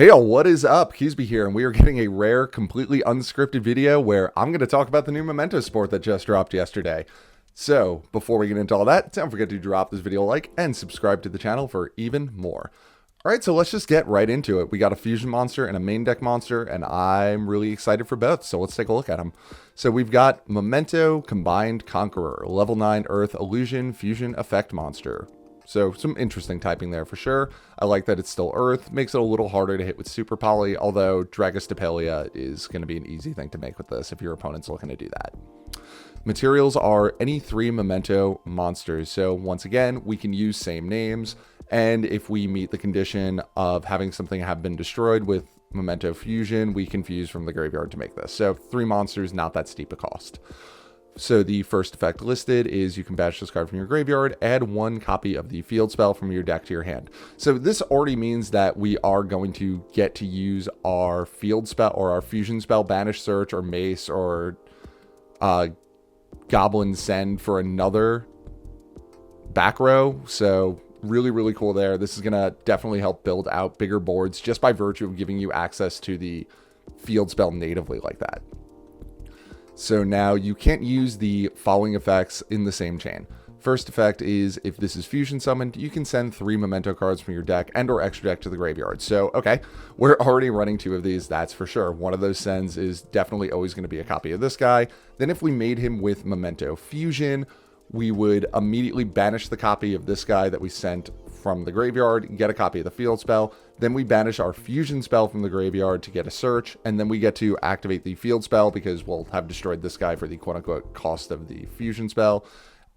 Hey y'all, what is up? Keasbey here, and we are getting a rare, completely unscripted video where I'm going to talk about the new Memento sport that just dropped yesterday. So, before we get into all that, don't forget to drop this video a like and subscribe to the channel for even more. Alright, so let's just get right into it. We got a fusion monster and a main deck monster, and I'm really excited for both, so let's take a look at them. So we've got Memento combined conqueror, level 9 earth illusion fusion effect monster. So some interesting typing there for sure. I like that it's still Earth. Makes it a little harder to hit with Super Poly, although Dragostapelia is going to be an easy thing to make with this if your opponent's looking to do that. Materials are any 3 Memento monsters. So once again, we can use same names. And if we meet the condition of having something have been destroyed with Memento Fusion, we can fuse from the graveyard to make this. So 3 monsters, not that steep a cost. So the first effect listed is you can banish this card from your graveyard, add 1 copy of the field spell from your deck to your hand. So this already means that we are going to get to use our field spell or our fusion spell, banish search or mace or goblin send for another back row. So really cool there. This is going to definitely help build out bigger boards just by virtue of giving you access to the field spell natively like that. So now you can't use the following effects in the same chain. First effect is if this is fusion summoned, you can send 3 Memento cards from your deck and or extra deck to the graveyard. So, okay, we're already running 2 of these, that's for sure. One of those sends is definitely always going to be a copy of this guy. Then if we made him with Memento Fusion, we would immediately banish the copy of this guy that we sent from the graveyard, get a copy of the field spell. Then we banish our fusion spell from the graveyard to get a search, and then we get to activate the field spell because we'll have destroyed this guy for the quote-unquote cost of the fusion spell,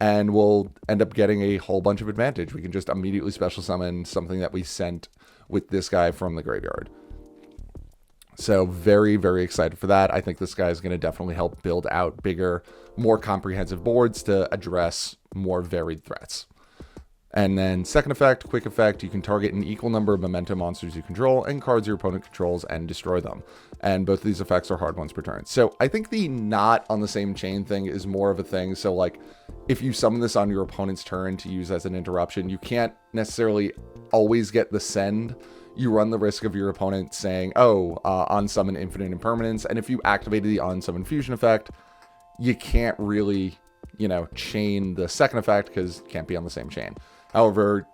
and we'll end up getting a whole bunch of advantage. We can just immediately special summon something that we sent with this guy from the graveyard. So very excited for that. I think this guy is going to definitely help build out bigger, more comprehensive boards to address more varied threats. And then second effect, quick effect, you can target an equal number of Memento monsters you control and cards your opponent controls and destroy them. And both of these effects are hard ones per turn. So I think the not on the same chain thing is more of a thing. So like if you summon this on your opponent's turn to use as an interruption, you can't necessarily always get the send. You run the risk of your opponent saying, oh, on summon infinite impermanence. And if you activated the on summon fusion effect, you can't really, chain the second effect because it can't be on the same chain. However,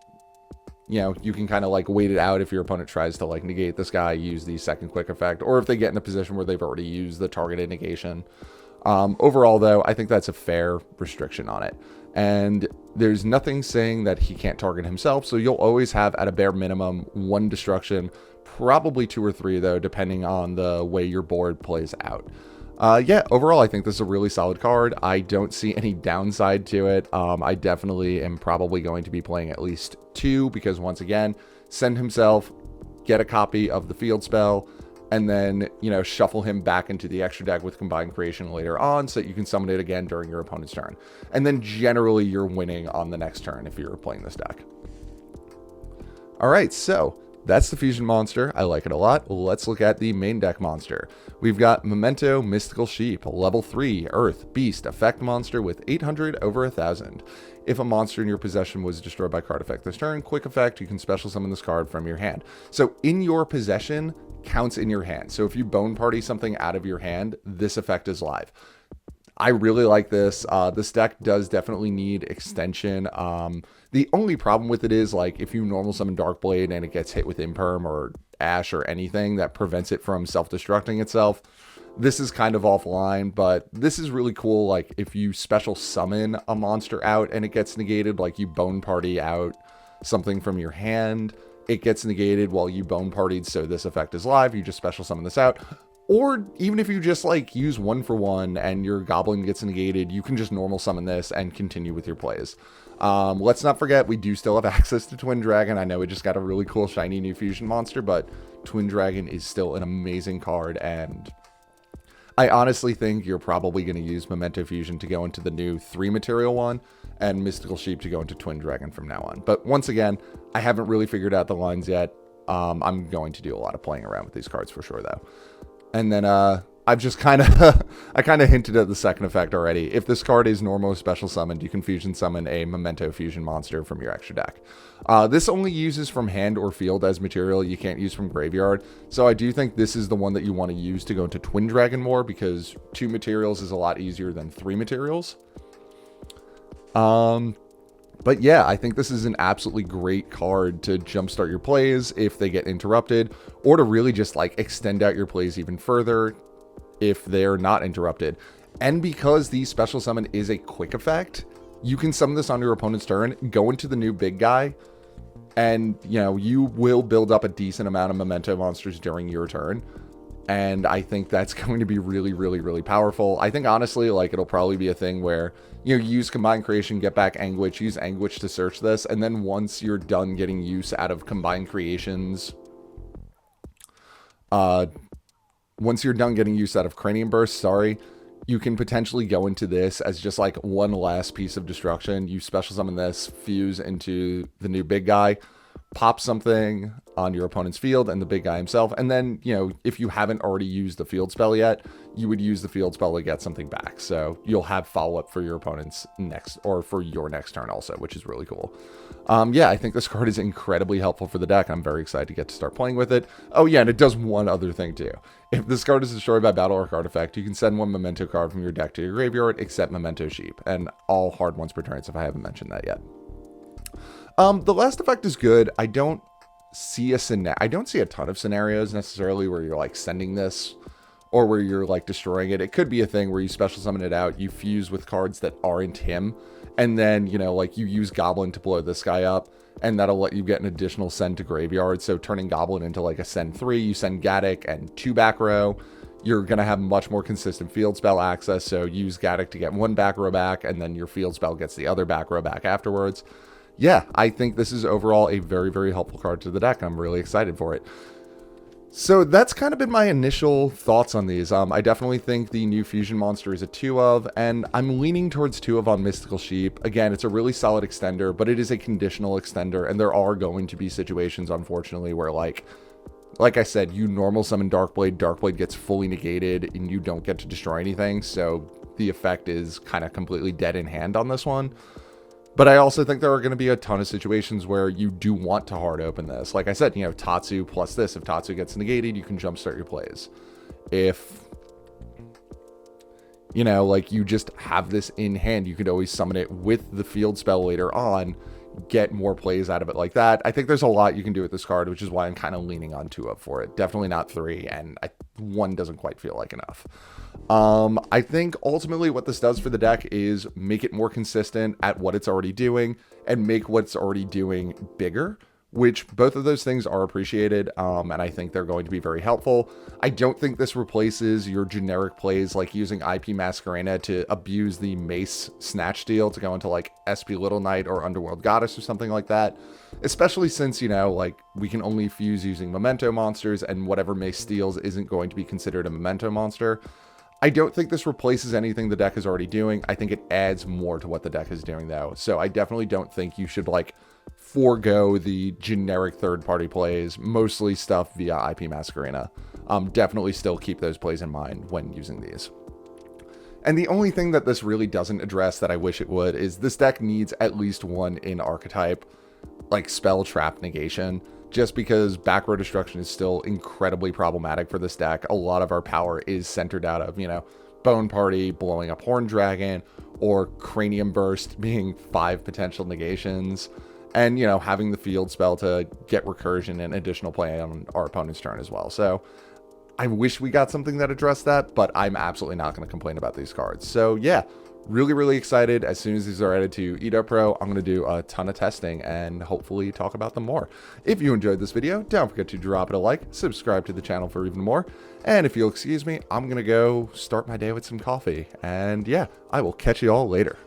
you can kind of like wait it out if your opponent tries to like negate this guy, use the second quick effect, or if they get in a position where they've already used the targeted negation. Overall, though, I think that's a fair restriction on it. And there's nothing saying that he can't target himself, so you'll always have, at a bare minimum, 1 destruction, probably 2 or 3, though, depending on the way your board plays out. Yeah, overall, I think this is a really solid card. I don't see any downside to it. I definitely am probably going to be playing at least 2 because, once again, send himself, get a copy of the field spell, and then, shuffle him back into the extra deck with combined creation later on so that you can summon it again during your opponent's turn. And then generally you're winning on the next turn if you're playing this deck. All right, so that's the fusion monster. I like it a lot. Let's look at the main deck monster. We've got Memento Mystical Sheep, level 3, Earth, Beast, effect monster with 800 over 1,000. If a monster in your possession was destroyed by card effect this turn, quick effect, you can special summon this card from your hand. So in your possession counts in your hand. So if you bone party something out of your hand, this effect is live. I really like this. This deck does definitely need extension. The only problem with it is like if you normal summon Darkblade and it gets hit with Imperm or Ash or anything that prevents it from self-destructing itself, this is kind of offline, but this is really cool. Like if you special summon a monster out and it gets negated, like you bone party out something from your hand, it gets negated while you bone partied, so this effect is live. You just special summon this out. Or even if you just like use 1 for 1 and your goblin gets negated, you can just normal summon this and continue with your plays. Let's not forget, we do still have access to Twin Dragon. I know we just got a really cool shiny new fusion monster, but Twin Dragon is still an amazing card, and I honestly think you're probably going to use Memento Fusion to go into the new 3 material one and Mystical Sheep to go into Twin Dragon from now on. But once again, I haven't really figured out the lines yet. I'm going to do a lot of playing around with these cards for sure, though. And then I've just kind of I kind of hinted at the second effect already. If this card is normal or special summoned, you can fusion summon a Memento fusion monster from your extra deck. This only uses from hand or field as material. You can't use from graveyard. So I do think this is the one that you want to use to go into Twin Dragon more, because 2 materials is a lot easier than 3 materials. But yeah, I think this is an absolutely great card to jumpstart your plays if they get interrupted, or to really just like extend out your plays even further if they're not interrupted. And because the special summon is a quick effect, you can summon this on your opponent's turn, go into the new big guy, and you know, you will build up a decent amount of Memento monsters during your turn. And I think that's going to be really, really, really powerful. I think honestly, like, it'll probably be a thing where, you know, use Combined Creation, get back Anguish, use Anguish to search this, and then once you're done getting use out of Combined Creations, once you're done getting use out of Cranium Burst, you can potentially go into this as just like one last piece of destruction. You special summon this, fuse into the new big guy, pop something on your opponent's field and the big guy himself, and then, you know, if you haven't already used the field spell yet, you would use the field spell to get something back. So you'll have follow-up for your opponent's next, or for your next turn also, which is really cool. Yeah, I think this card is incredibly helpful for the deck. I'm very excited to get to start playing with it. Oh yeah, and it does one other thing too. If this card is destroyed by battle or artifact, you can send 1 Memento card from your deck to your graveyard, except Memento Sheep, and all hard ones per turn, if I haven't mentioned that yet. The last effect is good. I don't see a ton of scenarios necessarily where you're like sending this or where you're like destroying it. It could be a thing where you special summon it out, you fuse with cards that aren't him, and then, you know, like you use Goblin to blow this guy up, and that'll let you get an additional send to graveyard. So turning Goblin into like a send 3, you send Gaddock and 2 back row. You're going to have much more consistent field spell access. So use Gaddock to get 1 back row back, and then your field spell gets the other back row back afterwards. Yeah, I think this is overall a very, very helpful card to the deck. I'm really excited for it. So that's kind of been my initial thoughts on these. I definitely think the new fusion monster is a 2 of, and I'm leaning towards 2 of on Mystical Sheep. Again, it's a really solid extender, but it is a conditional extender, and there are going to be situations, unfortunately, where like I said, you normal summon Darkblade gets fully negated, and you don't get to destroy anything, so the effect is kind of completely dead in hand on this one. But I also think there are going to be a ton of situations where you do want to hard open this. Like I said, you know, Tatsu plus this. If Tatsu gets negated, you can jumpstart your plays. If, you know, like you just have this in hand, you could always summon it with the field spell later on, get more plays out of it like that. I think there's a lot you can do with this card, which is why I'm kind of leaning on 2 of for it. Definitely not 3, and 1 doesn't quite feel like enough. I think ultimately what this does for the deck is make it more consistent at what it's already doing and make what's already doing bigger, which both of those things are appreciated, and I think they're going to be very helpful. I don't think this replaces your generic plays like using IP Masquerena to abuse the Mace Snatch Steal to go into like SP Little Knight or Underworld Goddess or something like that, especially since, you know, like we can only fuse using Memento monsters, and whatever Mace steals isn't going to be considered a Memento monster. I don't think this replaces anything the deck is already doing. I think it adds more to what the deck is doing though. So I definitely don't think you should like forego the generic third-party plays, mostly stuff via IP Masquerena. Definitely still keep those plays in mind when using these. And the only thing that this really doesn't address that I wish it would is this deck needs at least 1 in archetype, like spell trap negation, just because back row destruction is still incredibly problematic for this deck. A lot of our power is centered out of, you know, Bone Party blowing up Horn Dragon, or Cranium Burst being 5 potential negations, and, you know, having the field spell to get recursion and additional play on our opponent's turn as well. So I wish we got something that addressed that, but I'm absolutely not going to complain about these cards. So yeah, really, really excited. As soon as these are added to Edo Pro, I'm going to do a ton of testing and hopefully talk about them more. If you enjoyed this video, don't forget to drop it a like, subscribe to the channel for even more. And if you'll excuse me, I'm going to go start my day with some coffee. And yeah, I will catch you all later.